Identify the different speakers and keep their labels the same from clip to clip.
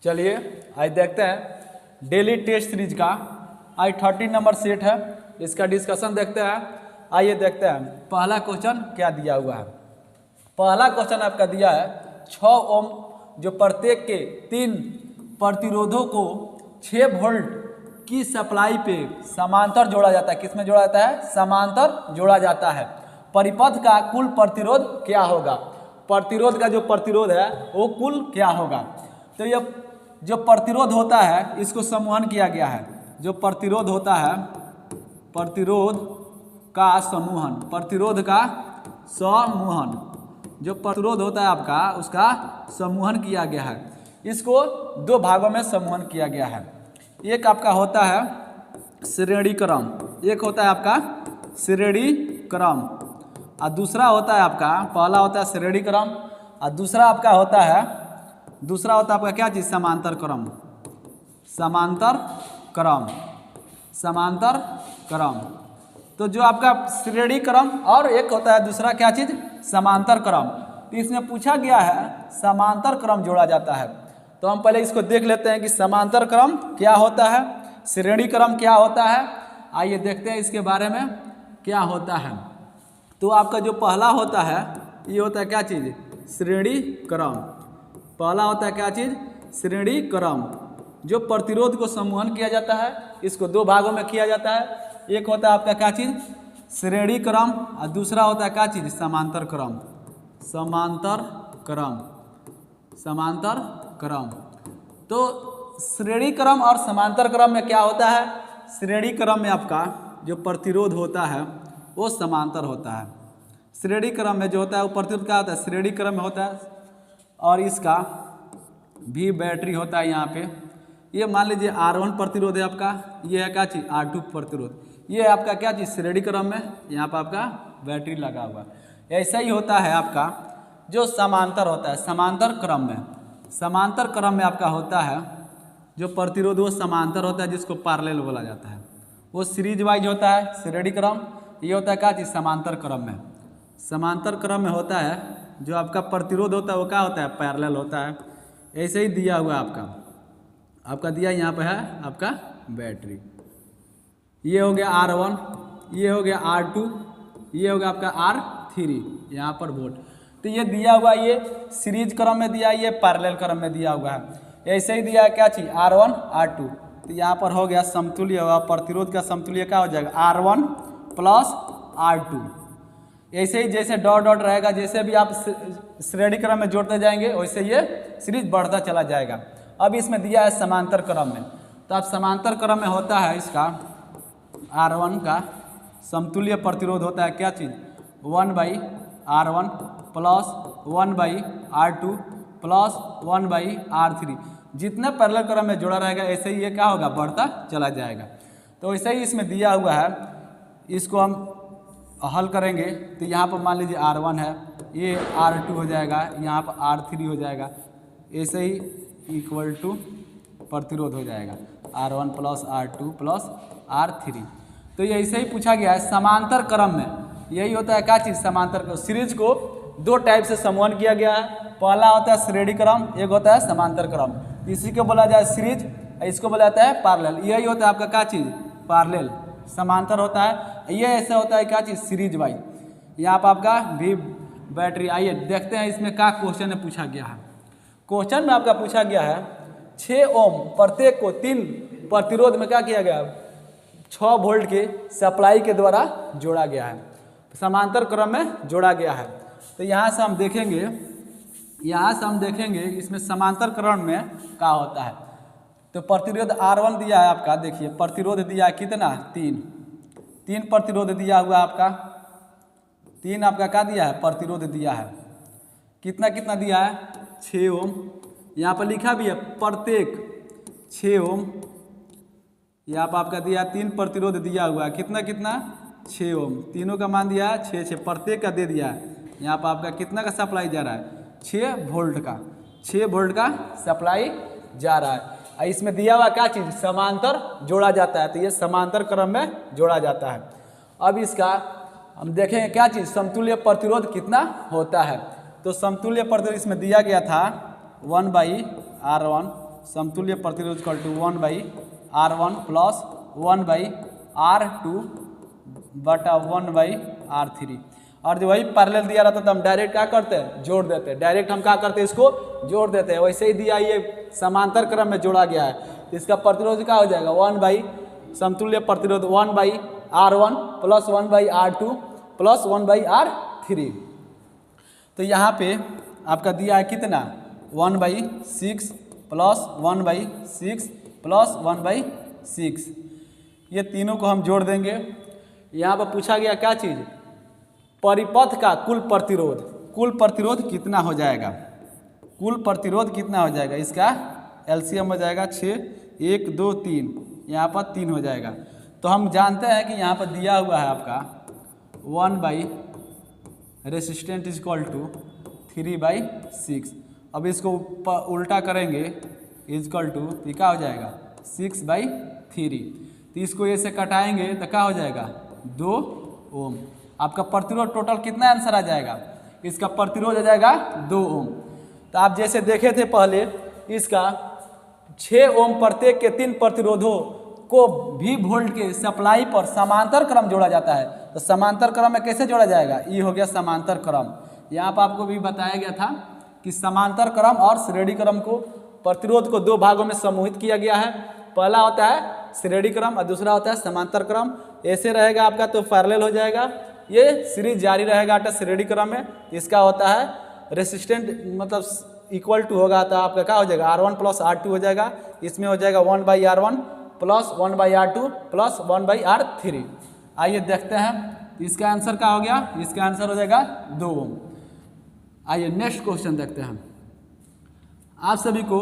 Speaker 1: चलिए आज देखते हैं डेली टेस्ट सीरीज का आज 30 नंबर सेट है, इसका डिस्कशन देखते हैं। आइए देखते हैं पहला क्वेश्चन क्या दिया हुआ है। पहला क्वेश्चन आपका दिया है 6 ओम जो प्रत्येक के 3 प्रतिरोधों को 6 वोल्ट की सप्लाई पे समांतर जोड़ा जाता है। किसमें जोड़ा जाता है? समांतर जोड़ा जाता है। परिपथ का कुल प्रतिरोध क्या होगा? प्रतिरोध का जो प्रतिरोध है वो कुल क्या होगा? तो ये जो प्रतिरोध होता है इसको समूहन किया गया है। जो प्रतिरोध होता है, प्रतिरोध का समूहन, प्रतिरोध का समूहन, जो प्रतिरोध होता है आपका उसका समूहन किया गया है। इसको 2 भागों में समूहन किया गया है। एक आपका होता है श्रेणी क्रम, एक होता है आपका श्रेणी क्रम और दूसरा होता है आपका, पहला होता है श्रेणी क्रम और दूसरा आपका होता है आपका क्या चीज़? समांतर क्रम। समांतर क्रम, समांतर क्रम। तो जो आपका श्रेणी क्रम और एक होता है दूसरा क्या चीज़? समांतर क्रम। तो इसमें पूछा गया है समांतर क्रम जोड़ा जाता है। तो हम पहले इसको देख लेते हैं कि समांतर क्रम क्या होता है, श्रेणी क्रम क्या होता है। आइए देखते हैं इसके बारे में क्या होता है। तो आपका जो पहला होता है ये होता है क्या चीज़? श्रेणी क्रम। पहला होता है क्या चीज़? श्रेणी क्रम। जो प्रतिरोध को समूहन किया जाता है इसको 2 भागों में किया जाता है। एक होता है आपका क्या चीज़? श्रेणी क्रम और दूसरा होता है क्या चीज़? समांतर क्रम। समांतर क्रम, समांतर क्रम। तो श्रेणी क्रम और समांतर क्रम में क्या होता है? श्रेणी क्रम में आपका जो प्रतिरोध होता है वो समांतर होता है। श्रेणी क्रम में जो होता है वो प्रतिरोध क्या होता है? श्रेणी क्रम में होता है। और इसका भी बैटरी होता है यहाँ पे। ये मान लीजिए R1 प्रतिरोध है आपका, ये है क्या चीज़? R2 प्रतिरोध। ये है आपका क्या चीज़? श्रेणी क्रम में, यहाँ पर आपका बैटरी लगा हुआ। ऐसा ही होता है आपका जो समांतर होता है। समांतर क्रम में, समांतर क्रम में आपका होता है जो प्रतिरोध वो समांतर होता है जिसको पैरेलल बोला जाता है। वो सीरीज वाइज होता है श्रेणी क्रम। ये होता है क्या चीज़? समांतर क्रम में। समांतर क्रम में होता है जो आपका प्रतिरोध होता है वो क्या होता है? पैरेलल होता है। ऐसे ही दिया हुआ है आपका दिया यहाँ पे है आपका बैटरी। ये हो गया R1, ये हो गया R2, ये हो गया आपका R3, यहाँ पर वोल्ट। तो ये दिया हुआ, ये सीरीज क्रम में दिया है, ये पैरेलल क्रम में दिया हुआ है। ऐसे ही दिया है क्या चीज़? R1 R2। तो यहाँ पर हो गया समतुल्य होगा, प्रतिरोध का समतुल्य क्या हो जाएगा? R1 plus R2। ऐसे ही जैसे डॉट डॉट रहेगा, जैसे भी आप श्रेणी क्रम में जोड़ते जाएंगे वैसे ये सीरीज बढ़ता चला जाएगा। अब इसमें दिया है समांतर क्रम में। तो अब समांतर क्रम में होता है इसका R1 का समतुल्य प्रतिरोध होता है क्या चीज़? 1/R1 plus 1/R2 plus 1/R3। जितना पैरेलल क्रम में जोड़ा रहेगा ऐसे ही ये क्या होगा? बढ़ता चला जाएगा। तो ऐसे ही इसमें दिया हुआ है, इसको हम हल करेंगे तो यहाँ पर मान लीजिए R1 है, ये R2 हो जाएगा, यहाँ पर R3 हो जाएगा। ऐसे ही इक्वल टू प्रतिरोध हो जाएगा R1 plus R2 plus R3। तो ये ऐसे ही पूछा गया है समांतर क्रम में। यही होता है क्या चीज़? समांतर क्रम। सीरीज को 2 टाइप से समूहन किया गया है। पहला होता है श्रेणी क्रम, एक होता है समांतर क्रम। इसी को बोला जाए सीरीज, इसको बोला जाता है पैरेलल। यही होता है आपका क्या चीज़? पैरेलल। समांतर होता है, ये ऐसा होता है क्या चीज़? Series wise. यहाँ पर आपका भी बैटरी। आइए देखते हैं इसमें क्या क्वेश्चन में पूछा गया है। क्वेश्चन में आपका पूछा गया है 6 ओम प्रत्येक को 3 प्रतिरोध में क्या किया गया? 6 वोल्ट के सप्लाई के द्वारा जोड़ा गया है, समांतर क्रम में जोड़ा गया है। तो यहाँ से हम देखेंगे इसमें समांतर क्रम में क्या होता है। तो प्रतिरोध R1 दिया है आपका, देखिए प्रतिरोध दिया है कितना? 3 प्रतिरोध दिया हुआ आपका। 3 आपका क्या दिया है? प्रतिरोध दिया है। कितना कितना दिया है? 6 ओम। यहाँ पर लिखा भी है प्रत्येक 6 ओम। यहाँ पर आपका दिया 3 प्रतिरोध दिया हुआ है। कितना कितना? 6 ओम। तीनों का मान दिया है 6, प्रत्येक का दे दिया है। यहाँ पर आपका कितना का सप्लाई जा रहा है? 6 वोल्ट का। 6 वोल्ट का सप्लाई जा रहा है। इसमें दिया हुआ क्या चीज़? समांतर जोड़ा जाता है। तो ये समांतर क्रम में जोड़ा जाता है। अब इसका हम देखेंगे क्या चीज़? समतुल्य प्रतिरोध कितना होता है। तो समतुल्य प्रतिरोध इसमें दिया गया था 1/R1 समतुल्य प्रतिरोध equal to 1/R1 plus 1/R2 बटा 1/R3। और जो वही पैरेलल दिया रहता तो हम डायरेक्ट क्या करते हैं, जोड़ देते हैं। डायरेक्ट हम क्या करते हैं, इसको जोड़ देते हैं। वैसे ही दिया, ये समांतर क्रम में जोड़ा गया है। इसका प्रतिरोध क्या हो जाएगा, 1 समतुल्य प्रतिरोध 1/R1 plus 1/R2 plus 1/R3। तो यहाँ पे आपका दिया है कितना, 1/6 प्लस 1/6 प्लस 1/6। ये तीनों को हम जोड़ देंगे। यहाँ पर पूछा गया क्या चीज़, परिपथ का कुल प्रतिरोध। कुल प्रतिरोध कितना हो जाएगा, कुल प्रतिरोध कितना हो जाएगा, इसका एलसीएम हो जाएगा 6, 1 2 3, यहाँ पर 3 हो जाएगा। तो हम जानते हैं कि यहाँ पर दिया हुआ है आपका 1 रेसिस्टेंट इज इक्वल टू 3/6। अब इसको उल्टा करेंगे इजकल टू, तो क्या हो जाएगा 6/3। तो इसको ये से कटाएंगे तो क्या हो जाएगा 2 ओम। आपका प्रतिरोध टोटल कितना आंसर आ जाएगा, इसका प्रतिरोध आ जाएगा 2 ओम। तो आप जैसे देखे थे पहले, इसका 6 ओम प्रत्येक के 3 प्रतिरोधों को भी वोल्ट के सप्लाई पर समांतर क्रम जोड़ा जाता है। तो समांतर क्रम में कैसे जोड़ा जाएगा, ये हो गया समांतर क्रम। यहाँ पर आपको भी बताया गया था कि समांतर क्रम और श्रेणी क्रम को, प्रतिरोध को 2 भागों में समूहित किया गया है। पहला होता है श्रेणी क्रम और दूसरा होता है समांतर क्रम। ऐसे रहेगा आपका तो पैरेलल हो जाएगा, ये सीरीज जारी रहेगा अटा श्रेणी क्रम में। इसका होता है रेसिस्टेंट मतलब इक्वल टू होगा, तो आपका क्या हो जाएगा R1 प्लस R2 हो जाएगा। इसमें हो जाएगा 1/R1 plus 1/R2 plus 1/R3। आइए देखते हैं इसका आंसर क्या हो गया, इसका आंसर हो जाएगा 2 ओम। आइए नेक्स्ट क्वेश्चन देखते हैं। आप सभी को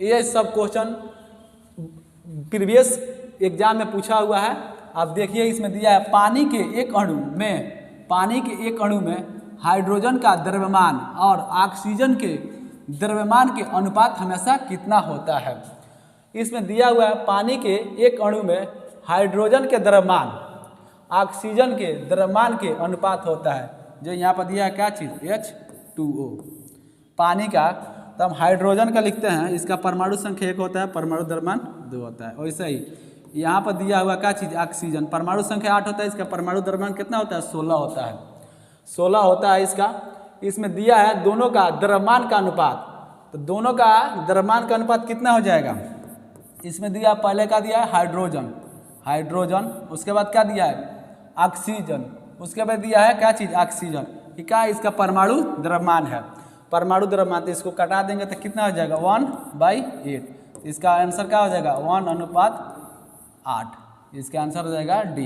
Speaker 1: ये सब क्वेश्चन प्रीवियस एग्जाम में पूछा हुआ है। आप देखिए इसमें दिया है पानी के एक अणु में हाइड्रोजन का द्रव्यमान और ऑक्सीजन के द्रव्यमान के अनुपात हमेशा कितना होता है। इसमें दिया हुआ है पानी के एक अणु में हाइड्रोजन के द्रव्यमान ऑक्सीजन के द्रव्यमान के अनुपात होता है। जो यहाँ पर दिया है क्या चीज़, H2O पानी का। तो हम हाइड्रोजन का लिखते हैं, इसका परमाणु संख्या 1 होता है, परमाणु द्रव्यमान 2 होता है। वैसे ही यहाँ पर दिया हुआ क्या चीज़, ऑक्सीजन, परमाणु संख्या 8 होता है, इसका परमाणु द्रव्यमान कितना होता है, 16 होता है। 16 होता है इसका। इसमें दिया है दोनों का द्रव्यमान का अनुपात। तो दोनों का द्रव्यमान का अनुपात कितना हो जाएगा, इसमें दिया पहले का दिया है हाइड्रोजन, उसके बाद क्या दिया है ऑक्सीजन, उसके बाद दिया है क्या चीज़ ऑक्सीजन। ठीक है, इसका परमाणु द्रव्यमान है, परमाणु द्रव्यमान। तो इसको कटा देंगे तो कितना हो जाएगा 1/8। इसका आंसर क्या हो जाएगा 1:8। इसका आंसर हो जाएगा D।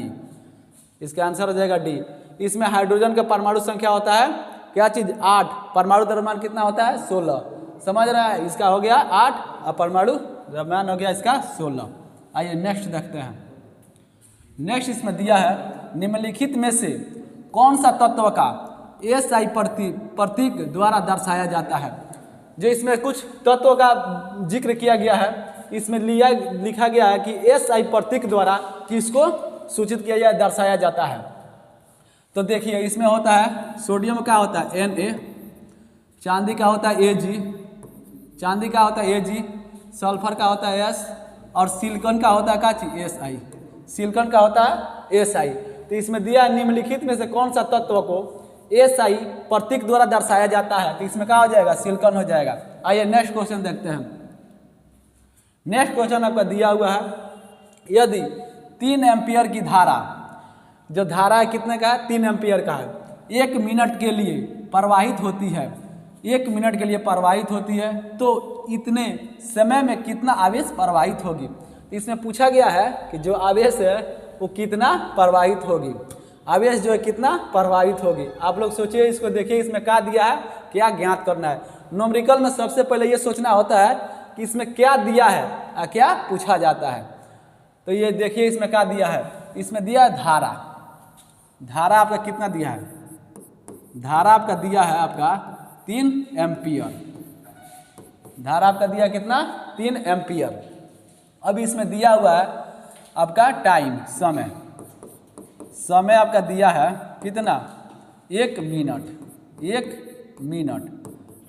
Speaker 1: इसका आंसर हो जाएगा D। इसमें हाइड्रोजन का परमाणु संख्या होता है क्या चीज़ 8, परमाणु द्रव्यमान कितना होता है 16। समझ रहा है, इसका हो गया 8 और परमाणु द्रव्यमान हो गया इसका 16। आइए नेक्स्ट देखते हैं। नेक्स्ट इसमें दिया है निम्नलिखित में से कौन सा तत्व का SI प्रतीक द्वारा दर्शाया जाता है। जो इसमें कुछ तत्वों का जिक्र किया गया है, इसमें लिखा गया है कि SI प्रतीक द्वारा किसको सूचित किया जाए, दर्शाया जाता है। तो देखिए इसमें होता है सोडियम का होता है Na, चांदी का होता है Ag, सल्फर का होता है S और सिलिकॉन का होता है क्या चीज Si। सिलिकॉन का होता है Si। तो इसमें दिया निम्नलिखित में से कौन सा तत्व को SI प्रतीक द्वारा दर्शाया जाता है। तो इसमें क्या हो जाएगा सिलिकॉन हो जाएगा। आइए नेक्स्ट क्वेश्चन देखते हैं। नेक्स्ट क्वेश्चन आपका दिया हुआ है, यदि 3 एम्पियर की धारा, जो धारा है कितने का है 3 एम्पियर का है, 1 मिनट के लिए प्रवाहित होती है, 1 मिनट के लिए प्रवाहित होती है, तो इतने समय में कितना आवेश प्रवाहित होगी। इसमें पूछा गया है कि जो आवेश है वो कितना प्रवाहित होगी, आवेश जो है कितना प्रवाहित होगी। आप लोग सोचिए, इसको देखिए, इसमें क्या दिया है, क्या ज्ञात करना है। न्यूमेरिकल में सबसे पहले ये सोचना होता है कि इसमें क्या दिया है और क्या पूछा जाता है। तो ये देखिए इसमें क्या दिया है, इसमें दिया है धारा। धारा आपका कितना दिया है, धारा आपका दिया है आपका 3 एम्पियर। धारा आपका दिया कितना 3 एम्पियर। अब इसमें दिया हुआ है आपका टाइम, समय आपका दिया है कितना 1 मिनट।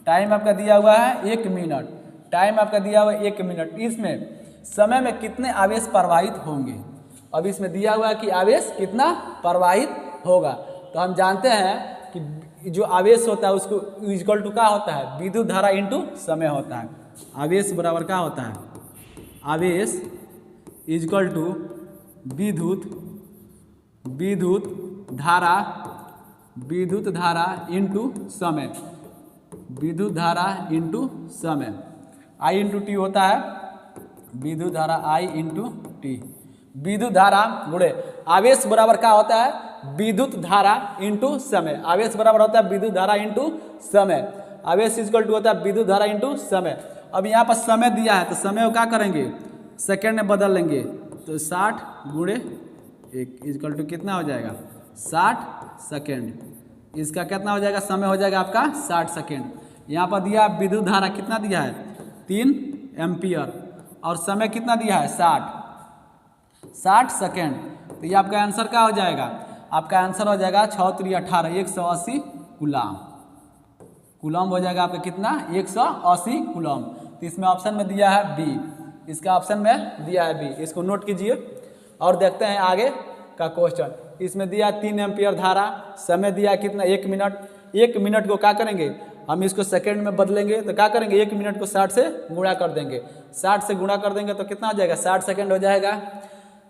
Speaker 1: टाइम आपका दिया हुआ है 1 मिनट। टाइम आपका दिया हुआ है 1 मिनट। इसमें समय में कितने आवेश प्रवाहित होंगे। अब इसमें दिया हुआ है कि आवेश कितना प्रवाहित होगा। तो हम जानते हैं कि जो आवेश होता है उसको इक्वल टू क्या होता है, विद्युत धारा इंटू समय होता है। आवेश बराबर क्या होता है, आवेश इक्वल टू विद्युत धारा इंटू समय, विद्युत धारा इंटू समय। आई इंटू टी होता है विद्युत धारा, आई इंटू टी। विद्युत धारा गुणे आवेश बराबर क्या होता है, विद्युत धारा इंटू समय। आवेश बराबर होता है विद्युत धारा इंटू समय। आवेश इक्वल टू होता है विद्युत धारा इंटू समय। अब यहाँ पर समय दिया है तो समय को क्या करेंगे, सेकेंड में बदल लेंगे। तो 60 गुणे 1 इक्वल टू कितना हो जाएगा, 60 सेकेंड। इसका कितना हो जाएगा, समय हो जाएगा आपका 60 सेकेंड। यहाँ पर दिया विद्युत धारा कितना दिया है, 3 एम्पियर, और समय कितना दिया है, 60 सेकेंड। तो ये आपका आंसर क्या हो जाएगा, आपका आंसर हो जाएगा 6 3 18 180 कूलम। कूलम हो जाएगा आपका कितना, 180 कूलम। तो इसमें ऑप्शन में दिया है बी, इसका ऑप्शन में दिया है बी, इसको नोट कीजिए। और देखते हैं आगे का क्वेश्चन। इसमें दिया 3 एम्पियर धारा, समय दिया कितना 1 मिनट। 1 मिनट को क्या करेंगे, हम इसको सेकेंड में बदलेंगे तो क्या करेंगे, 1 मिनट को 60 से गुणा कर देंगे। 60 से गुणा कर देंगे तो कितना हो जाएगा, 60 सेकेंड हो जाएगा।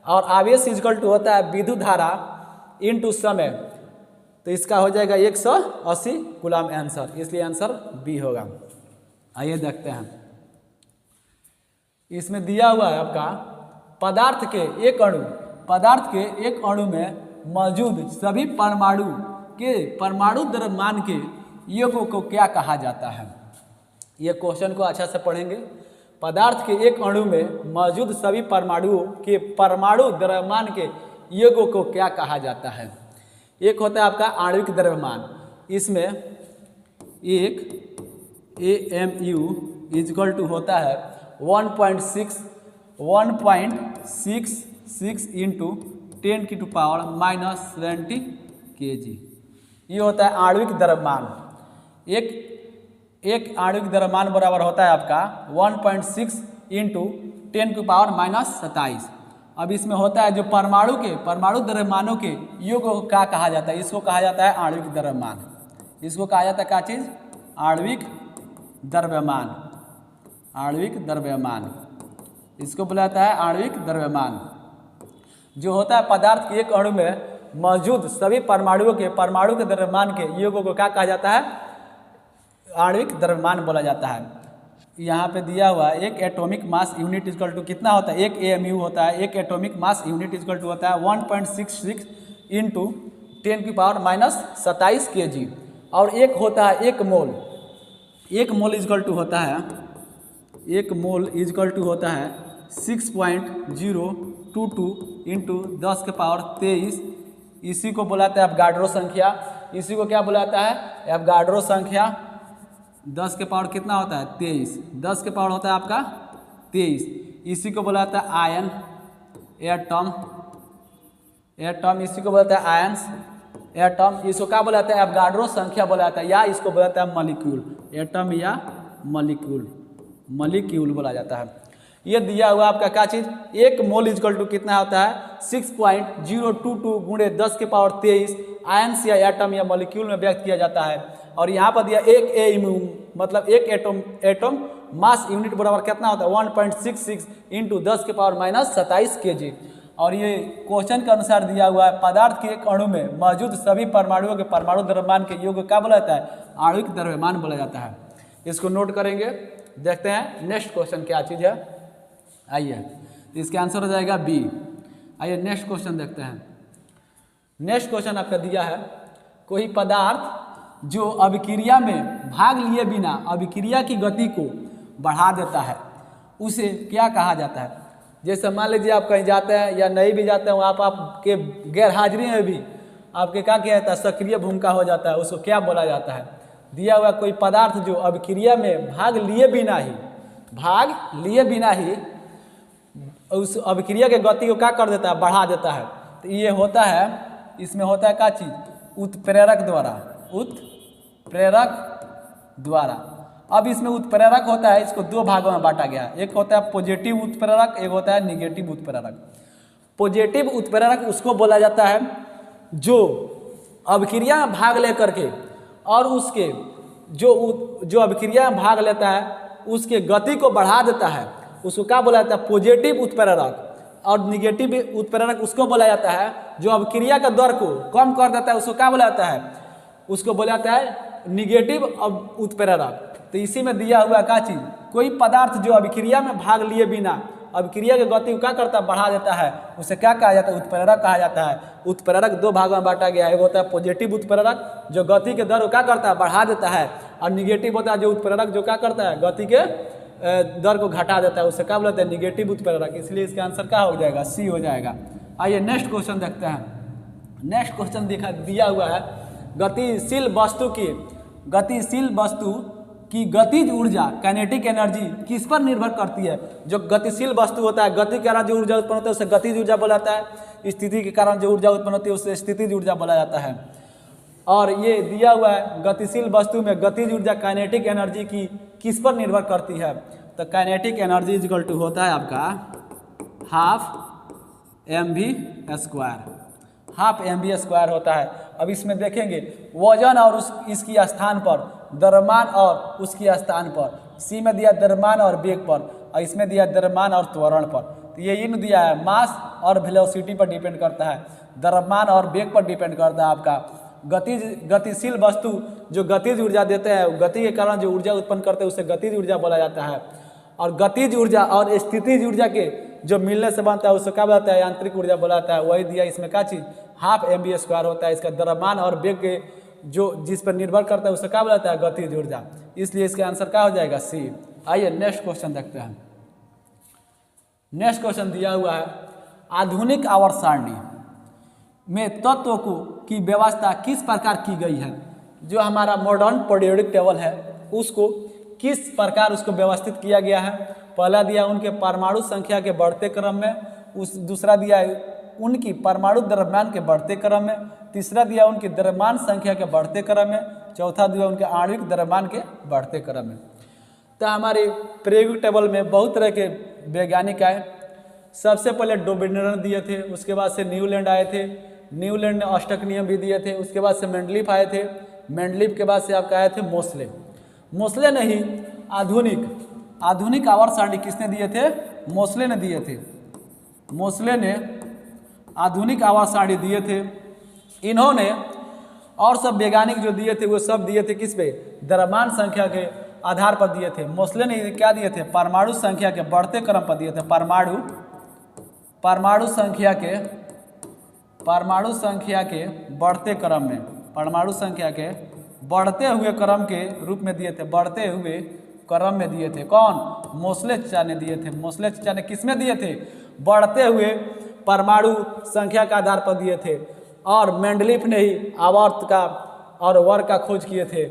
Speaker 1: और आवेश इक्वल टू होता है विद्युत धारा इंटू समय, तो इसका हो जाएगा 180 कूलम आंसर, इसलिए आंसर बी होगा। आइए देखते हैं। इसमें दिया हुआ है आपका पदार्थ के एक अणु में मौजूद सभी परमाणु द्रव्यमान के योगों को क्या कहा जाता है। ये क्वेश्चन को अच्छा से पढ़ेंगे। पदार्थ के एक अणु में मौजूद सभी परमाणु द्रव्यमान के योगों को क्या कहा जाता है। एक होता है आपका आणविक द्रव्यमान, इसमें एक AMU इक्वल टू होता है 1.66 इंटू 10⁻⁻70 kg। ये होता है आणविक द्रव्यमान। एक आणविक द्रव्यमान बराबर होता है आपका 1.6 इंटू 10⁻⁻27। अब इसमें होता है जो परमाणु द्रव्यमानों के योग को क्या कहा जाता है, इसको कहा जाता है आणविक द्रव्यमान। इसको कहा जाता है क्या चीज़, आणविक द्रव्यमान। इसको बोला जाता है आणविक द्रव्यमान। जो होता है पदार्थ के एक अणु में मौजूद सभी परमाणु के द्रव्यमान के योगों को क्या कहा जाता है, आणविक द्रव्यमान बोला जाता है। यहाँ पे दिया हुआ है एक atomic mass unit equal to कितना होता है, एक AMU होता है, एक atomic mass unit equal to होता है 1.66 इंटू 10⁻⁻27 kg। और एक होता है एक मोल इक्वल टू होता है 6.022 इंटू 10⁻23। इसी को बुलाता है एवोगाड्रो संख्या। इसी को क्या बुलाता है, एवोगाड्रो संख्या। 10 के पावर कितना होता है, 23। 10 के पावर होता है आपका 23। इसी को बुलाता है आयन, एटम। इसी को बोलता है आयंस, एटम। इसको क्या बुलाता है, एवोगाड्रो संख्या बुलाता है, या इसको बुलाता है मॉलिक्यूल। एटम या मॉलिक्यूल बोला जाता है। ये दिया हुआ आपका क्या चीज़, एक मोल इक्वल टू कितना होता है 6.022 गुणे 10⁻23 आयंस या एटम या मॉलिक्यूल में व्यक्त किया जाता है। और यहाँ पर दिया एक AMU मतलब एक एटम मास यूनिट बराबर कितना होता है 1.66 इंटू 10⁻⁻27 kg। और ये क्वेश्चन के अनुसार दिया हुआ है पदार्थ के एक अणु में मौजूद सभी परमाणुओं के परमाणु द्रव्यमान के योग क्या बोला जाता है, आणविक द्रव्यमान बोला जाता है। इसको नोट करेंगे। देखते हैं नेक्स्ट क्वेश्चन क्या चीज़ है। आइए, इसका आंसर हो जाएगा बी। आइए नेक्स्ट क्वेश्चन देखते हैं। नेक्स्ट क्वेश्चन आपका दिया है कोई पदार्थ जो अभिक्रिया में भाग लिए बिना अभिक्रिया की गति को बढ़ा देता है उसे क्या कहा जाता है। जैसे मान लीजिए आप कहीं जाते हैं या नहीं भी जाते हैं, आप आपके गैर हाजिरी में भी आपके क्या किया जाता है, सक्रिय भूमिका हो जाता है, उसको क्या बोला जाता है। दिया हुआ कोई पदार्थ जो अभिक्रिया में भाग लिए बिना ही उस अभिक्रिया के गति को क्या कर देता है, बढ़ा देता है। तो ये होता है, इसमें होता है क्या चीज़, उत्प्रेरक द्वारा। अब इसमें उत्प्रेरक होता है, इसको दो भागों में बांटा गया है। एक होता है पॉजिटिव उत्प्रेरक, एक होता है निगेटिव उत्प्रेरक। पॉजिटिव उत्प्रेरक उसको बोला जाता है जो अभिक्रिया में भाग लेकर के और उसके जो अभिक्रिया में भाग लेता है उसके गति को बढ़ा देता है, उसको क्या बोला जाता है? पॉजिटिव उत्प्रेरक। और निगेटिव उत्प्रेरक उसको बोला जाता है जो अभिक्रिया के दर को कम कर देता है, उसको क्या बोला जाता है? उसको बोला जाता है निगेटिव उत्प्रेरक। तो इसी में दिया हुआ क्या चीज? कोई पदार्थ जो अभिक्रिया में भाग लिए बिना अभिक्रिया की गति को क्या करता है? बढ़ा देता है, उसे क्या कहा जाता है? उत्प्रेरक कहा जाता है। उत्प्रेरक दो भागों में बांटा गया है, एक होता है पॉजिटिव उत्प्रेरक जो गति के दर को क्या करता है? बढ़ा देता है, और निगेटिव होता है जो उत्प्रेरक जो क्या करता है? गति के दर को घटा देता है, उसे क्या बोलते हैं? निगेटिव उत्प्रेरक। इसलिए इसका आंसर क्या हो जाएगा? सी हो जाएगा। आइए नेक्स्ट क्वेश्चन देखते हैं। नेक्स्ट क्वेश्चन दिया हुआ है गतिशील वस्तु की गतिज ऊर्जा काइनेटिक एनर्जी किस पर निर्भर करती है? जो गतिशील वस्तु होता है, गति के कारण जो ऊर्जा उत्पन्न होता है उसे गतिज ऊर्जा बोला जाता है। स्थिति के कारण जो ऊर्जा उत्पन्न होती है उसे स्थितिज ऊर्जा बोला जाता है। और ये दिया हुआ है गतिशील वस्तु में गतिज ऊर्जा काइनेटिक एनर्जी की किस पर निर्भर करती है? तो काइनेटिक एनर्जी इक्वल टू होता है आपका हाफ mv² होता है। अब इसमें देखेंगे वजन और इसकी स्थान पर, द्रव्यमान और उसकी स्थान पर। सी में दिया द्रव्यमान और वेग पर, और इसमें दिया द्रव्यमान और त्वरण पर। तो ये इन दिया है मास और वेलोसिटी पर डिपेंड करता है, द्रव्यमान और वेग पर डिपेंड करता है आपका। गतिशील वस्तु जो गतिज ऊर्जा देते हैं, गति के कारण जो ऊर्जा उत्पन्न करते हैं उसे गतिज ऊर्जा बोला जाता है। और गतिज ऊर्जा और स्थितिज ऊर्जा के जो मिलने से बनता है उसे क्या बोलता है? यांत्रिक ऊर्जा बोला जाता है। वही दिया इसमें क्या चीज? हाफ mv² होता है। इसका द्रव्यमान और वेग के जो जिस पर निर्भर करता है उसे क्या बोला जाता है? गतिज ऊर्जा। इसलिए इसका आंसर क्या हो जाएगा? सी। आइए नेक्स्ट क्वेश्चन देखते हैं। नेक्स्ट क्वेश्चन दिया हुआ है आधुनिक आवर्त सारणी में तत्वों की व्यवस्था किस प्रकार की गई है? जो हमारा मॉडर्न पीरियोडिक टेबल है उसको किस प्रकार उसको व्यवस्थित किया गया है? पहला दिया उनके परमाणु संख्या के बढ़ते क्रम में, दूसरा दिया उनकी परमाणु द्रव्यमान के बढ़ते क्रम में, तीसरा दिया उनकी द्रव्यमान संख्या के बढ़ते क्रम में, चौथा दिया उनके आणविक द्रव्यमान के बढ़ते क्रम में। तो हमारे पीरियोडिक टेबल में बहुत तरह के वैज्ञानिक आए। सबसे पहले डोबिनेरन दिए थे, उसके बाद से न्यूलैंड आए थे, न्यूलैंड ने अष्टक नियम भी दिए थे। उसके बाद से मेंडलीफ आए थे, मेंडलीफ के बाद से आपका आए थे मोसले। मोसले ने ही आधुनिक आवर्त सारणी किसने दिए थे? मोसले ने दिए थे। मोसले ने आधुनिक आवर्त सारणी दिए थे। इन्होंने और सब वैज्ञानिक जो दिए थे वो सब दिए थे किस पे? द्रव्यमान संख्या के आधार पर दिए थे। मोसले ने क्या दिए थे? परमाणु संख्या के बढ़ते क्रम पर दिए थे। परमाणु संख्या के बढ़ते क्रम में, परमाणु संख्या के बढ़ते हुए क्रम के रूप में दिए थे, बढ़ते हुए क्रम में दिए थे। कौन? मोसले चाचा ने दिए थे। मोसले चाचा ने किस में दिए थे? बढ़ते हुए परमाणु संख्या के आधार पर दिए थे। और मेंडलीफ ने ही आवर्त का और वर्ग का खोज किए थे।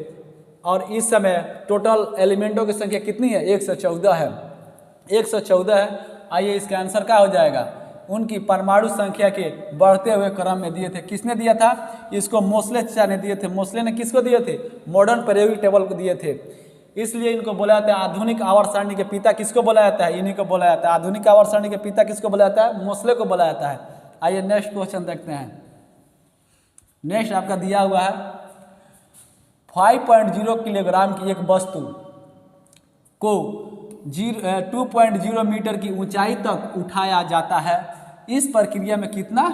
Speaker 1: और इस समय टोटल एलिमेंटों की संख्या कितनी है? 114 है। 114 है। आइए इसका आंसर क्या हो जाएगा? उनकी परमाणु संख्या के बढ़ते हुए क्रम में दिए थे। किसने दिया था? इसको मोसले चाचा ने दिए थे। मोसले ने किसको दिए थे? मॉडर्न पीरियोडिक टेबल को दिए थे। इसलिए इनको बोला जाता है आधुनिक आवर्त सारणी के पिता। किसको बोला जाता है? इन्हीं को बोला जाता है। आधुनिक आवर्त सारणी के पिता किसको बोला जाता है? मोसले को बोला जाता है। आइए नेक्स्ट क्वेश्चन देखते हैं। नेक्स्ट आपका दिया हुआ है 5.0 किलोग्राम की एक वस्तु को 2.0 मीटर की ऊंचाई तक उठाया जाता है। इस प्रक्रिया में कितना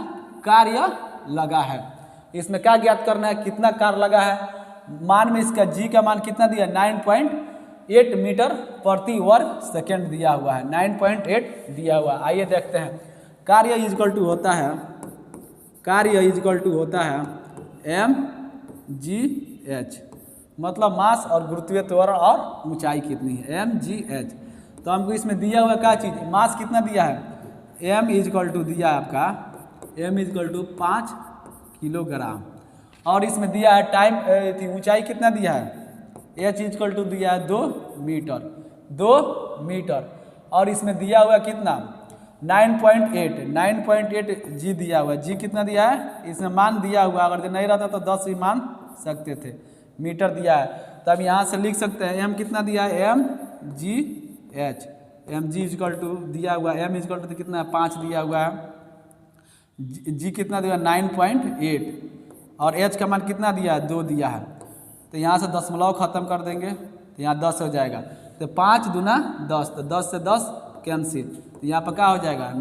Speaker 1: कार्य लगा है? इसमें क्या ज्ञात करना है? कितना कार्य लगा है? मान में इसका जी का मान कितना दिया? 9.8 मीटर प्रति वर्ग सेकेंड दिया हुआ है। 9.8 दिया हुआ है। आइए देखते हैं। कार्य इक्वल टू होता है mgh, मतलब मास और गुरुत्वीय त्वरण और ऊंचाई कितनी है? mgh। तो हमको इसमें दिया हुआ क्या चीज़? मास कितना दिया है? m इक्वल टू दिया है आपका m इक्वल टू 5 किलोग्राम। और इसमें दिया है टाइम ऊंचाई कितना दिया है? h इक्वल टू दिया है 2 मीटर। और इसमें दिया हुआ कितना? 9.8 जी दिया हुआ है। जी कितना दिया है? इसमें मान दिया हुआ, अगर नहीं रहता तो 10 भी मान सकते थे। मीटर दिया है। तब यहाँ से लिख सकते हैं एम कितना दिया है, M G H, M G equal to दिया हुआ है, एम इजकल टू कितना है 5 दिया हुआ है, जी कितना दिया 9.8 और एच का मान कितना दिया है 2 दिया है। तो यहाँ से दशमलव खत्म कर देंगे तो यहाँ 10 हो जाएगा। तो 5 दूना 10, तो 10 से 10 कैंसिल, तो यहाँ पर क्या हो जाएगा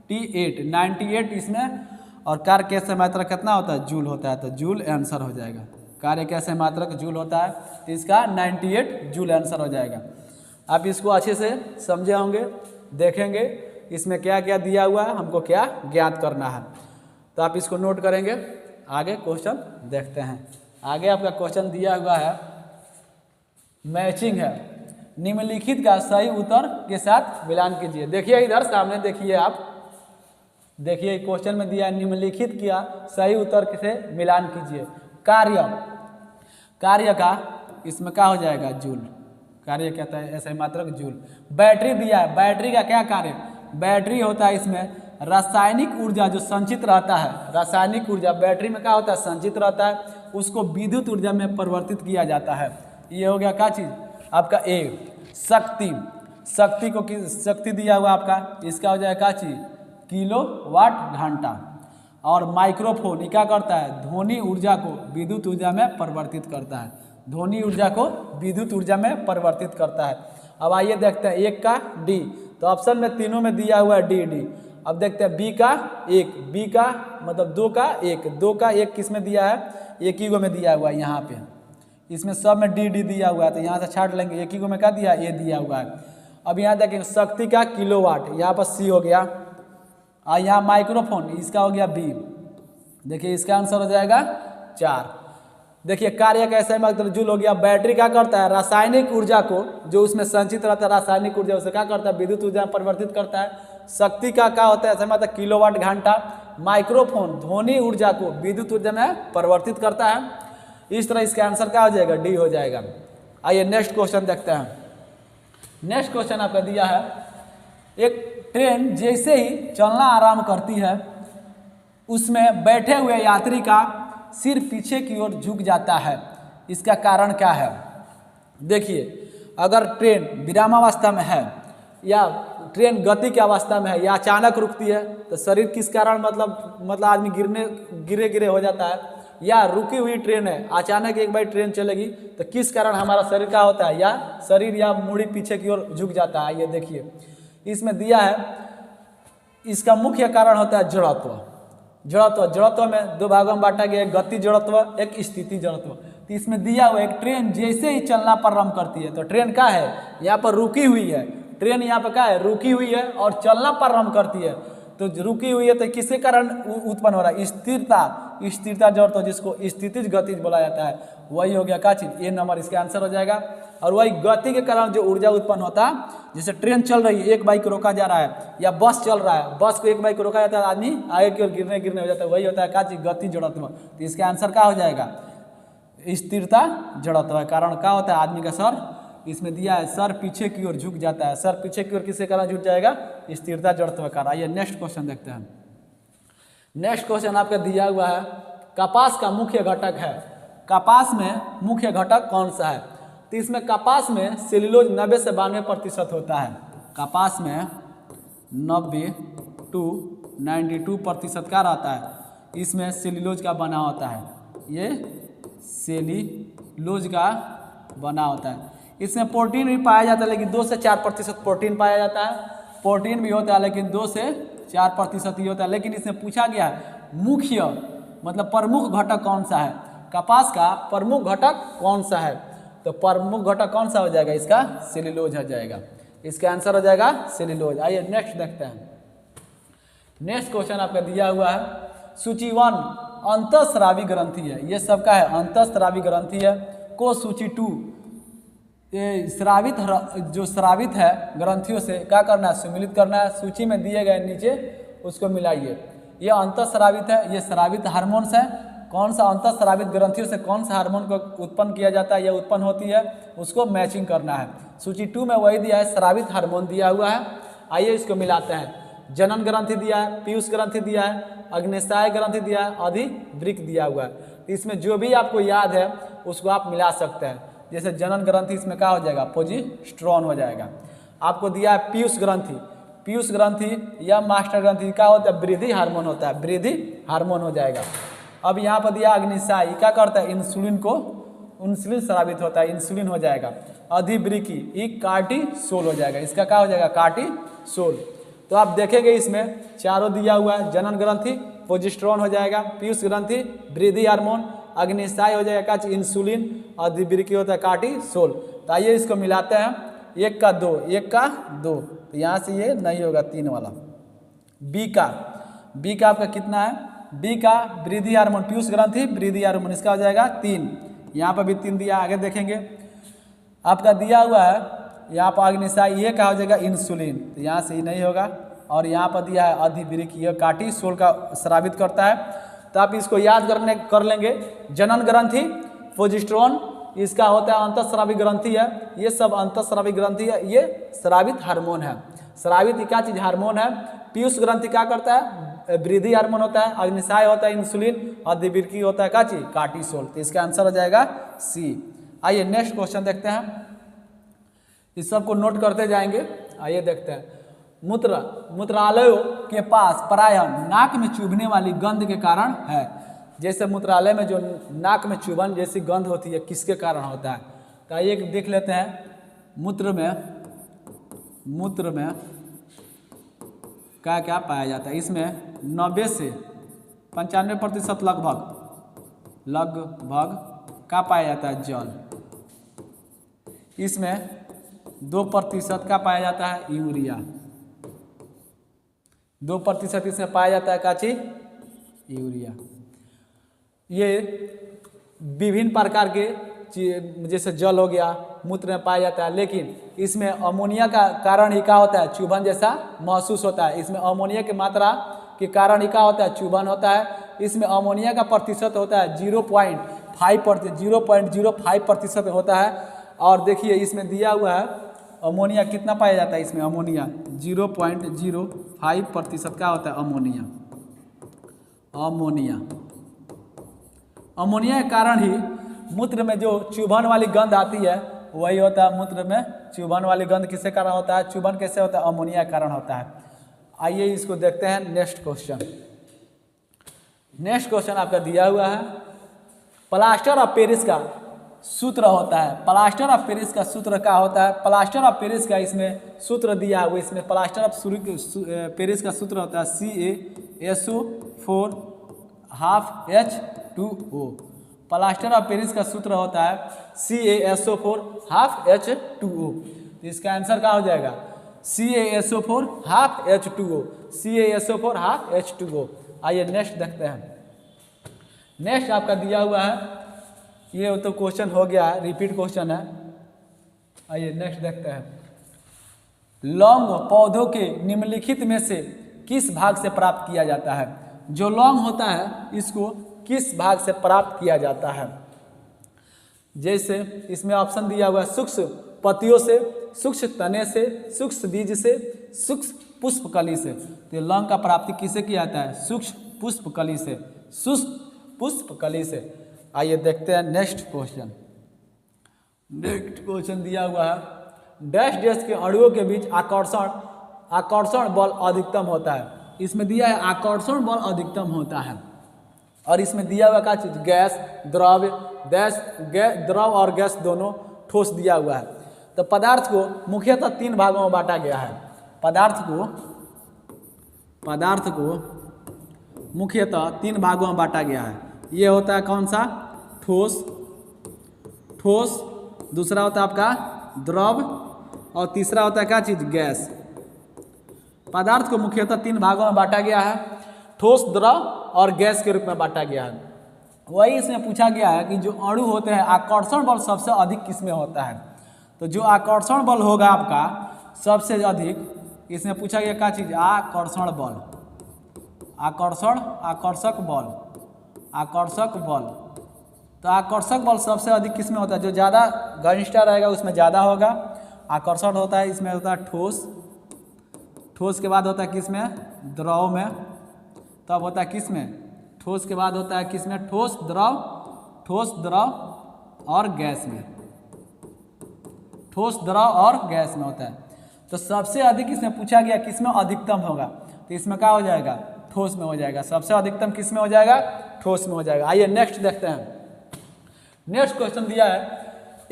Speaker 1: 98 इसमें। और कार्य कैसे मात्रक कितना होता है, जूल होता है, तो जूल आंसर हो जाएगा। कार्य कैसे मात्रक जूल होता है तो इसका 98 जूल आंसर हो जाएगा। आप इसको अच्छे से समझे होंगे, देखेंगे इसमें क्या क्या दिया हुआ है, हमको क्या ज्ञात करना है, तो आप इसको नोट करेंगे। आगे क्वेश्चन देखते हैं। आगे आपका क्वेश्चन दिया हुआ है मैचिंग है, निम्नलिखित का सही उत्तर के साथ मिलान कीजिए। देखिए इधर सामने देखिए, आप देखिए क्वेश्चन में दिया है निम्नलिखित का सही उत्तर से मिलान कीजिए। कार्य का इसमें क्या हो जाएगा जूल, कार्य कहता है ऐसे मात्रक जूल। बैटरी दिया है, बैटरी का क्या कार्य, बैटरी होता है इसमें रासायनिक ऊर्जा जो संचित रहता है, रासायनिक ऊर्जा बैटरी में क्या होता है संचित रहता है, उसको विद्युत ऊर्जा में परिवर्तित किया जाता है। ये हो गया क्या चीज़ आपका ए। शक्ति को शक्ति दिया हुआ आपका, इसका हो जाएगा क्या चीज़ किलोवाट घंटा। और माइक्रोफोन ये क्या करता है, ध्वनि ऊर्जा को विद्युत ऊर्जा में परिवर्तित करता है, ध्वनि ऊर्जा को विद्युत ऊर्जा में परिवर्तित करता है। अब आइए देखते हैं एक का डी, तो ऑप्शन में तीनों में दिया हुआ है डी। अब देखते हैं बी का एक, बी का मतलब 2 का 1, 2 का 1 किस में दिया है, एक ही गो में दिया हुआ है यहाँ पे, इसमें सब में डी दिया हुआ है, तो यहाँ से छाट लेंगे, एक ही गो में क्या दिया है ए दिया हुआ है। अब यहाँ देखेंगे शक्ति का किलोवाट, यहाँ पर सी हो गया, और यहाँ माइक्रोफोन इसका हो गया बी। देखिए इसका आंसर हो जाएगा 4। देखिए कार्य कैसे मतलब जूल हो गया। बैटरी क्या करता है, रासायनिक ऊर्जा को जो उसमें संचित रहता है रासायनिक ऊर्जा, उसे क्या करता है विद्युत ऊर्जा में परिवर्तित करता है। शक्ति का क्या होता है ऐसा मतलब किलोवाट घंटा। माइक्रोफोन ध्वनि ऊर्जा को विद्युत ऊर्जा में परिवर्तित करता है। इस तरह इसका आंसर क्या हो जाएगा डी हो जाएगा। आइए नेक्स्ट क्वेश्चन देखते हैं। नेक्स्ट क्वेश्चन आपका दिया है, एक ट्रेन जैसे ही चलना आरंभ करती है उसमें बैठे हुए यात्री का सिर पीछे की ओर झुक जाता है, इसका कारण क्या है। देखिए अगर ट्रेन विरामावस्था में है या ट्रेन गति की अवस्था में है या अचानक रुकती है तो शरीर किस कारण मतलब आदमी गिरे हो जाता है, या रुकी हुई ट्रेन है अचानक एक बार ट्रेन चलेगी तो किस कारण हमारा शरीर का होता है, या शरीर या मुड़ी पीछे की ओर झुक जाता है। ये देखिए इसमें दिया है, इसका मुख्य कारण होता है जड़त्व। जड़त्व में 2 भागों में बांटा गया, एक गति जड़त्व एक स्थिति जड़त्व। तो इसमें दिया हुआ एक ट्रेन जैसे ही चलना प्रारंभ करती है, तो ट्रेन क्या है यहाँ पर रुकी हुई है, ट्रेन यहाँ पर क्या है रुकी हुई है और चलना प्रारंभ करती है, तो रुकी हुई है तो किसके कारण उत्पन्न हो रहा है, स्थिरता जड़त्व जिसको स्थितिज गतिज बोला जाता है, वही हो गया क्या चीज ए नंबर इसका आंसर हो जाएगा। और वही गति के कारण जो ऊर्जा उत्पन्न होता है, जैसे ट्रेन चल रही है एक बाइक रोका जा रहा है या बस चल रहा है, बस को एक बाइक रोका जाता है आदमी आगे की ओर गिरने हो जाता है, वही होता है क्या चीज गति जड़त्व। तो इसका आंसर क्या हो जाएगा स्थिरता जड़त्व। कारण क्या होता है आदमी का सर, इसमें दिया है सर पीछे की ओर झुक जाता है, सर पीछे की ओर किसके कारण झुक जाएगा स्थिरता जड़त्व कारण। आइए नेक्स्ट क्वेश्चन देखते हैं। नेक्स्ट क्वेश्चन आपका दिया हुआ है, कपास का मुख्य घटक है, कपास में मुख्य घटक कौन सा है। तो इसमें कपास में सेल्यूलोज 90 से 92% होता है, कपास में 90 to 92% का रहता है, इसमें सेल्यूलोज का बना होता है, ये सेल्यूलोज का बना होता है। इसमें प्रोटीन भी पाया जाता है लेकिन 2 से 4% प्रोटीन पाया जाता है, प्रोटीन भी होता है लेकिन 2 से 4% ही होता है। लेकिन इसमें पूछा गया है मुख्य मतलब प्रमुख घटक कौन सा है, कपास का प्रमुख घटक कौन सा है, तो प्रमुख घटक कौन सा हो जाएगा इसका सेल्यूलोज हो जाएगा, इसका आंसर हो जाएगा सेल्यूलोज। आइए नेक्स्ट देखते हैं। नेक्स्ट क्वेश्चन आपका दिया हुआ है, सूची 1 अंतःस्रावी ग्रंथि है, ये सबका है अंतःस्रावी ग्रंथि है। को सूची 2 ये जो स्रावित है ग्रंथियों से क्या करना है सम्मिलित करना है, सूची में दिए गए नीचे उसको मिलाइए। ये अंतःस्रावित है, ये स्रावित हार्मोन्स है, कौन सा अंतःस्रावित ग्रंथियों से कौन सा हार्मोन को उत्पन्न किया जाता है या उत्पन्न होती है उसको मैचिंग करना है। सूची 2 में वही दिया है स्रावित हार्मोन दिया हुआ है। आइए इसको मिलाते हैं। जनन ग्रंथि दिया है, पीयूष ग्रंथि दिया है, अग्नेसाय ग्रंथि दिया है, अधिवृक्क दिया हुआ है। इसमें जो भी आपको याद है उसको आप मिला सकते हैं। जैसे जनन ग्रंथि इसमें क्या हो जाएगा, प्रोजेस्टेरोन हो जाएगा। आपको दिया है पीयूष ग्रंथि, पीयूष ग्रंथि या मास्टर ग्रंथि क्या होता है, वृद्धि हार्मोन होता है, वृद्धि हार्मोन हो जाएगा। अब यहाँ पर दिया अग्निसाय, क्या करता है, इंसुलिन को, इंसुलिन स्रावित होता है, इंसुलिन हो जाएगा। अधिवृक्की ये कार्टिसोल हो जाएगा, इसका क्या हो जाएगा, कार्टिसोल। तो आप देखेंगे इसमें चारों दिया हुआ है, जनन ग्रंथि प्रोजेस्टेरोन हो जाएगा, पीयूष ग्रंथि वृद्धि हार्मोन, अग्निसाय हो जाएगा इंसुलिन, अधिवृक्की होता है कार्टिसोल। तो आइए इसको मिलाते हैं, 1 का 2, 1 का 2, तो यहाँ से ये नहीं होगा 3 वाला। बी का आपका कितना है, बी का वृद्धि हार्मोन, पीयूष ग्रंथि वृद्धि हार्मोन, इसका हो जाएगा 3, यहाँ पर भी 3 दिया, आगे देखेंगे। आपका दिया हुआ है यहाँ पर अग्निसाय, ये क्या हो जाएगा, इंसुलिन, तो यहाँ से ही नहीं होगा। और यहाँ पर दिया है अधिवृक्की, यह कार्टिसोल का स्रावित करता है। तो आप इसको याद कर लेंगे, जनन ग्रंथि प्रोजेस्टेरोन, इसका होता है अंतःस्रावी ग्रंथि है, ये सब अंतःस्रावी ग्रंथि है, ये स्रावित हार्मोन है। स्रावित क्या चीज, हार्मोन है। पीयूष ग्रंथि क्या करता है, वृद्धि हार्मोन होता है, अग्निसाय होता है इंसुलिन, अधिवृक्की होता है क्या चीज, कार्टिसोल। तो इसका आंसर हो जाएगा सी। आइए नेक्स्ट क्वेश्चन देखते हैं, इस सबको नोट करते जाएंगे। आइए देखते हैं, मूत्रालयों के पास प्रायः नाक में चुभने वाली गंध के कारण है। जैसे मूत्रालय में जो नाक में चुभन जैसी गंध होती है, किसके कारण होता है। तो आइए देख लेते हैं, मूत्र में क्या क्या पाया जाता है। इसमें 90 से 95% लगभग क्या पाया जाता है, जल। इसमें 2% का पाया जाता है यूरिया, 2% इसमें पाया जाता है क्या चीज, यूरिया। ये विभिन्न प्रकार के जैसे जल हो गया, मूत्र में पाया जाता है, लेकिन इसमें अमोनिया का कारण ही क्या होता है, चुभन जैसा महसूस होता है। इसमें अमोनिया की मात्रा के कारण ही क्या होता है, चुभन होता है। इसमें अमोनिया का प्रतिशत होता है 0.05% होता है। और देखिए इसमें दिया हुआ है अमोनिया कितना पाया जाता है, इसमें अमोनिया 0.05% का होता है अमोनिया के कारण ही मूत्र में जो चुभन वाली गंध आती है, वही होता है मूत्र में चुभन वाली गंध किसके कारण होता है, चुभन कैसे होता है, अमोनिया के कारण होता है। आइए इसको देखते हैं नेक्स्ट क्वेश्चन आपका दिया हुआ है, प्लास्टर ऑफ पेरिस का सूत्र होता है। प्लास्टर ऑफ पेरिस का सूत्र क्या होता है, प्लास्टर ऑफ पेरिस का इसमें सूत्र दिया हुआ, इसमें प्लास्टर ऑफ पेरिस का सूत्र होता है CaSO4 ½ H2O। Plaster of Paris का सूत्र होता है CaSO4 ½ H2O। तो इसका आंसर क्या हो जाएगा, CaSO4 ½ H2O, CaSO4 ½ H2O। आइए नेक्स्ट देखते हैं, नेक्स्ट आपका दिया हुआ है, ये तो क्वेश्चन हो गया है, रिपीट क्वेश्चन है। आइए नेक्स्ट देखते हैं, लौंग पौधों के निम्नलिखित में से किस भाग से प्राप्त किया जाता है। जो लौंग होता है इसको किस भाग से प्राप्त किया जाता है। जैसे इसमें ऑप्शन दिया हुआ है, सूक्ष्म पत्तियों से, सूक्ष्म तने से, सूक्ष्म बीज से, सूक्ष्म पुष्पकली से। तो लौंग का प्राप्ति किसे किया जाता है, सूक्ष्म पुष्पकली से, सूक्ष्म पुष्पकली से। आइए देखते हैं नेक्स्ट क्वेश्चन दिया हुआ है, डैश डैश के अणुओं के बीच आकर्षण बल अधिकतम होता है। इसमें दिया है आकर्षण बल अधिकतम होता है। और इसमें दिया हुआ क्या चीज, गैस, द्रव, द्रव और गैस दोनों ठोस दिया हुआ है। तो पदार्थ को मुख्यतः 3 भागों में बांटा गया है। पदार्थ को मुख्यतः 3 भागों में बांटा गया है। ये होता है कौन सा, ठोस, दूसरा होता है आपका द्रव, और तीसरा होता है क्या चीज, गैस। पदार्थ को मुख्यतः 3 भागों में बांटा गया है, ठोस, द्रव और गैस के रूप में बांटा गया है। वही इसमें पूछा गया है कि जो अणु होते हैं आकर्षण बल सबसे अधिक किसमें होता है। तो जो आकर्षण बल होगा आपका सबसे अधिक, इसमें पूछा गया क्या चीज, आकर्षक बल। तो आकर्षक बल सबसे अधिक किसमें होता है, जो ज़्यादा घनिष्ठ रहेगा उसमें ज़्यादा होगा। आकर्षण होता है, इसमें होता है ठोस के बाद होता है किसमें, द्रव में, तब होता है किसमें, ठोस के बाद होता है किसमें, ठोस द्रव, और गैस में, ठोस, द्रव और गैस में होता है। तो सबसे अधिक इसमें पूछा गया किसमें अधिकतम होगा, तो इसमें क्या हो जाएगा, ठोस में हो जाएगा। सबसे अधिकतम किसमें हो जाएगा, ठोस में हो जाएगा। आइए नेक्स्ट देखते हैं। नेक्स्ट क्वेश्चन दिया है,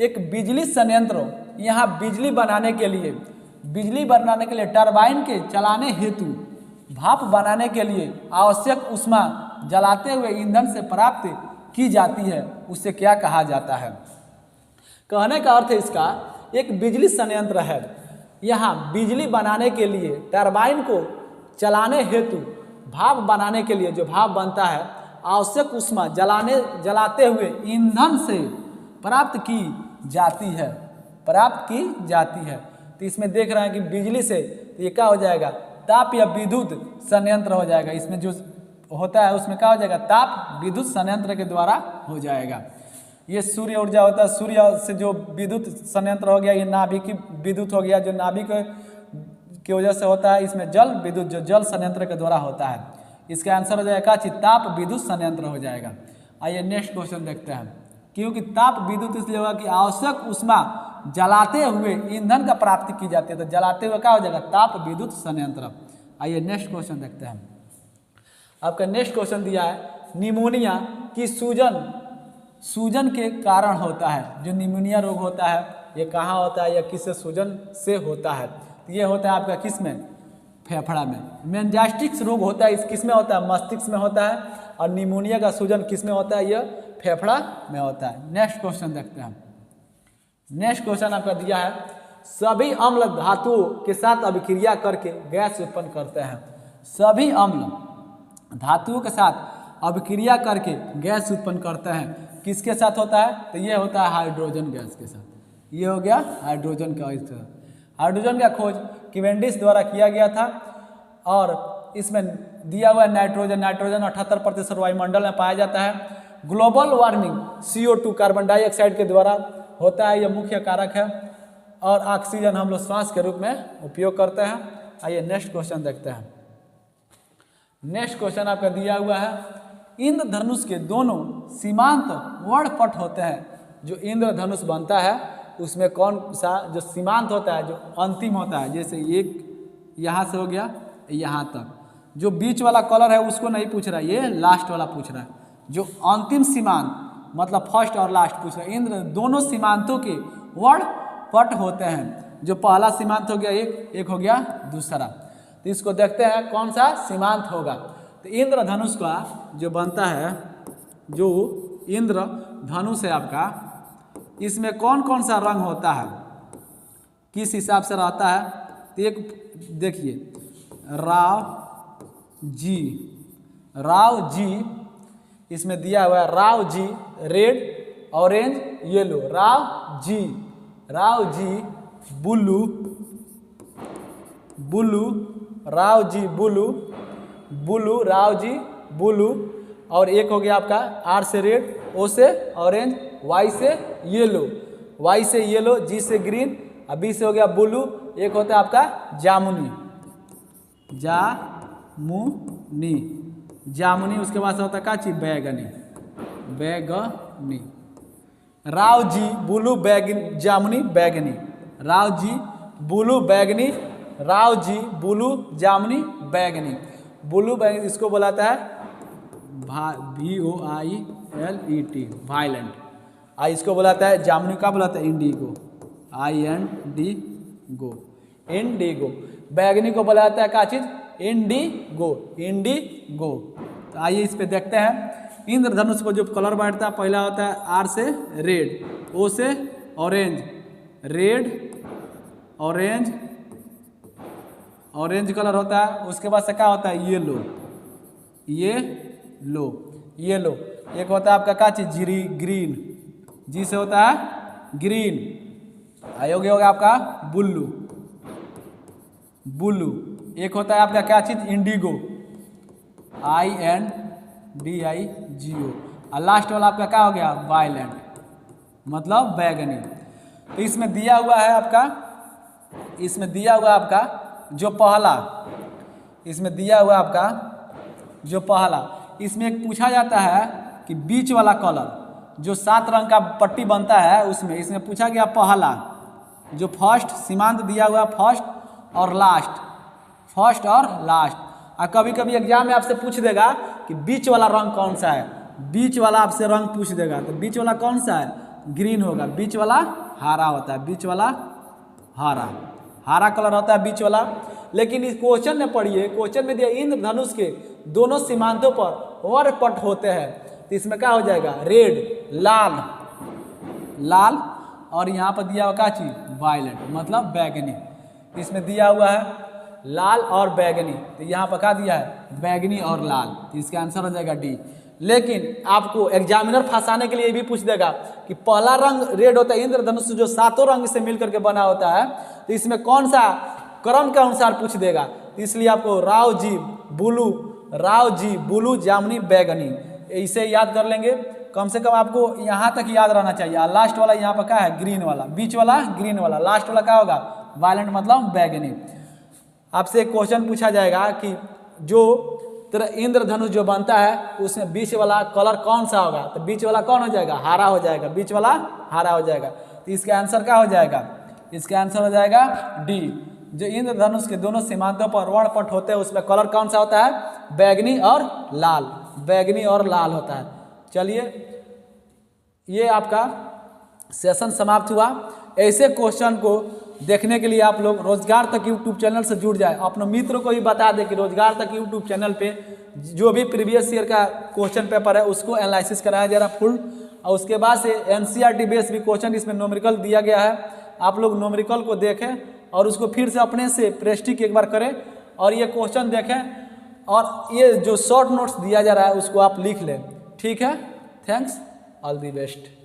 Speaker 1: एक बिजली संयंत्र यहाँ बिजली बनाने के लिए टरबाइन के चलाने हेतु भाप बनाने के लिए आवश्यक ऊष्मा जलाते हुए ईंधन से प्राप्त की जाती है, उसे क्या कहा जाता है। कहने का अर्थ है इसका, एक बिजली संयंत्र है, यहाँ बिजली बनाने के लिए टरबाइन को चलाने हेतु भाप बनाने के लिए जो भाप बनता है आवश्यक ऊष्मा जलाते हुए ईंधन से प्राप्त की जाती है। तो इसमें देख रहे हैं कि बिजली से, तो ये क्या हो जाएगा, ताप या विद्युत संयंत्र हो जाएगा। इसमें जो होता है उसमें क्या हो जाएगा, ताप विद्युत संयंत्र के द्वारा हो जाएगा। ये सूर्य ऊर्जा होता है, सूर्य से जो विद्युत संयंत्र हो गया, ये नाभिकीय विद्युत हो गया जो नाभिक की वजह से होता है। इसमें जल विद्युत जो जल संयंत्र के द्वारा होता है। इसका आंसर हो जाएगा ताप विद्युत संयंत्र हो जाएगा। आइए नेक्स्ट क्वेश्चन देखते हैं। क्योंकि ताप विद्युत इसलिए होगा कि आवश्यक ऊष्मा जलाते हुए ईंधन का प्राप्ति की जाती है, तो जलाते हुए क्या हो जाएगा, ताप विद्युत संयंत्र। आइए नेक्स्ट क्वेश्चन देखते हैं। आपका नेक्स्ट क्वेश्चन दिया है, निमोनिया की सूजन के कारण होता है। जो निमोनिया रोग होता है ये कहाँ होता है या किससे सूजन से होता है, तो ये होता है आपका किस में, फेफड़ा में। मेनिंजाइटिस रोग होता है, इस किस में होता है, मस्तिष्क में होता है। और निमोनिया का सूजन किस में होता है, यह फेफड़ा में होता है। नेक्स्ट क्वेश्चन देखते हैं। नेक्स्ट क्वेश्चन आपका दिया है, सभी अम्ल धातुओं के साथ अभिक्रिया करके गैस उत्पन्न करते हैं। सभी अम्ल धातुओं के साथ अभिक्रिया करके गैस उत्पन्न करते हैं। किसके साथ होता है, तो ये होता है हाइड्रोजन गैस के साथ। ये हो गया हाइड्रोजन का। हाइड्रोजन का खोज कैवेंडिश द्वारा किया गया था। और इसमें दिया हुआ नाइट्रोजन 78% वायुमंडल में पाया जाता है। Global warming CO2 carbon dioxide के द्वारा होता है, यह मुख्य कारक है। और ऑक्सीजन हम लोग श्वास के रूप में उपयोग करते हैं। आइए नेक्स्ट क्वेश्चन देखते हैं। नेक्स्ट क्वेश्चन आपका दिया हुआ है, इंद्रधनुष के दोनों सीमांत वर्णपट होते हैं। जो इंद्रधनुष बनता है उसमें कौन सा जो सीमांत होता है, जो अंतिम होता है, जैसे एक यहाँ से हो गया यहाँ तक। जो बीच वाला कलर है उसको नहीं पूछ रहा है, ये लास्ट वाला पूछ रहा है। जो अंतिम सीमांत मतलब फर्स्ट और लास्ट पूछ रहा है। इंद्र दोनों सीमांतों के वर्णपट होते हैं। जो पहला सीमांत हो गया एक हो गया दूसरा। तो इसको देखते हैं कौन सा सीमांत होगा। तो इंद्रधनुष का जो बनता है, जो इंद्रधनुष है आपका, इसमें कौन कौन सा रंग होता है, किस हिसाब से रहता है। तो एक देखिए, राव जी इसमें दिया हुआ है, Rao ji red orange yellow. Rao ji blue, Rao ji blue, Rao ji blue. और एक हो गया आपका R से रेड, O से ऑरेंज, Y से येलो, G से ग्रीन, और B से हो गया ब्लू। एक होता है आपका जामुनी। उसके बाद से होता है काची बैगनी। राव जी ब्लू जामुनी बैगनी, राव जी ब्लू बैगनी, राव जी ब्लू जामुनी बैगनी। ब्लू बैगनी इसको बुलाता है VOILET वायलेंट। इसको बुलाता है जामुनी का बुलाता है इंडिगो, इंडिगो। बैगनी को बुलाता है क्या चीज, इंडिगो। तो आइए इस पे देखते हैं। इंद्रधनुष को जो कलर बांटता है, पहला होता है R से रेड, O से ऑरेंज, ऑरेंज कलर होता है। उसके बाद से क्या होता है येलो। एक होता है आपका क्या चीज, ग्रीन, जी से होता है ग्रीन। आयोग्य होगा आपका ब्लू। एक होता है आपका क्या चीज, इंडिगो, INDIGO। और लास्ट वाला आपका क्या हो गया, वायलेंट, मतलब बैगनी। तो इसमें दिया हुआ है आपका जो पहला, इसमें एक पूछा जाता है कि बीच वाला कलर, जो 7 रंग का पट्टी बनता है उसमें इसमें पूछा गया पहला जो फर्स्ट सीमांत दिया हुआ फर्स्ट और लास्ट, फर्स्ट और लास्ट। और कभी कभी एग्जाम में आपसे पूछ देगा कि बीच वाला रंग कौन सा है, बीच वाला आपसे रंग पूछ देगा तो बीच वाला कौन सा है, ग्रीन होगा। बीच वाला हरा होता है, बीच वाला हरा कलर होता है बीच वाला। लेकिन इस क्वेश्चन में पढ़िए, क्वेश्चन में दिया इंद्रधनुष के दोनों सीमांतों पर वरपट होते हैं, तो इसमें क्या हो जाएगा रेड, लाल और यहाँ पर दिया हुआ क्या चीज वायलेट मतलब बैगनी। इसमें दिया हुआ है लाल और बैगनी, तो यहाँ पर क्या दिया है बैगनी और लाल, तो इसका आंसर हो जाएगा डी। लेकिन आपको एग्जामिनर फंसाने के लिए भी पूछ देगा कि पहला रंग रेड होता है, इंद्रधनुष जो 7 रंग से मिलकर के बना होता है, तो इसमें कौन सा क्रम के अनुसार पूछ देगा। इसलिए आपको राव जी ब्लू जामुनी बैगनी इसे याद कर लेंगे। कम से कम आपको यहाँ तक याद रहना चाहिए। लास्ट वाला यहाँ पर क्या है ग्रीन वाला, बीच वाला ग्रीन वाला, लास्ट वाला क्या होगा वायलेट मतलब बैगनी। आपसे एक क्वेश्चन पूछा जाएगा कि जो तेरा इंद्रधनुष जो बनता है उसमें बीच वाला कलर कौन सा होगा, तो बीच वाला कौन हो जाएगा हरा हो जाएगा, बीच वाला हरा हो जाएगा। तो इसका आंसर क्या हो जाएगा, इसका आंसर हो जाएगा डी। जो इंद्रधनुष के दोनों सीमांतों पर वरपट होते हैं उसमें कलर कौन सा होता है बैगनी और लाल, बैगनी और लाल होता है। चलिए ये आपका सेशन समाप्त हुआ। ऐसे क्वेश्चन को देखने के लिए आप लोग रोजगार तक यूट्यूब चैनल से जुड़ जाए। अपने मित्रों को भी बता दें कि रोजगार तक यूट्यूब चैनल पे जो भी प्रीवियस ईयर का क्वेश्चन पेपर है उसको एनालिसिस कराया जा रहा है फुल, और उसके बाद से एनसीईआरटी बेस भी क्वेश्चन इसमें न्यूमेरिकल दिया गया है। आप लोग न्यूमेरिकल को देखें और उसको फिर से अपने से प्रैक्टिस एक बार करें और ये क्वेश्चन देखें, और ये जो शॉर्ट नोट्स दिया जा रहा है उसको आप लिख लें। ठीक है, थैंक्स, ऑल दी बेस्ट।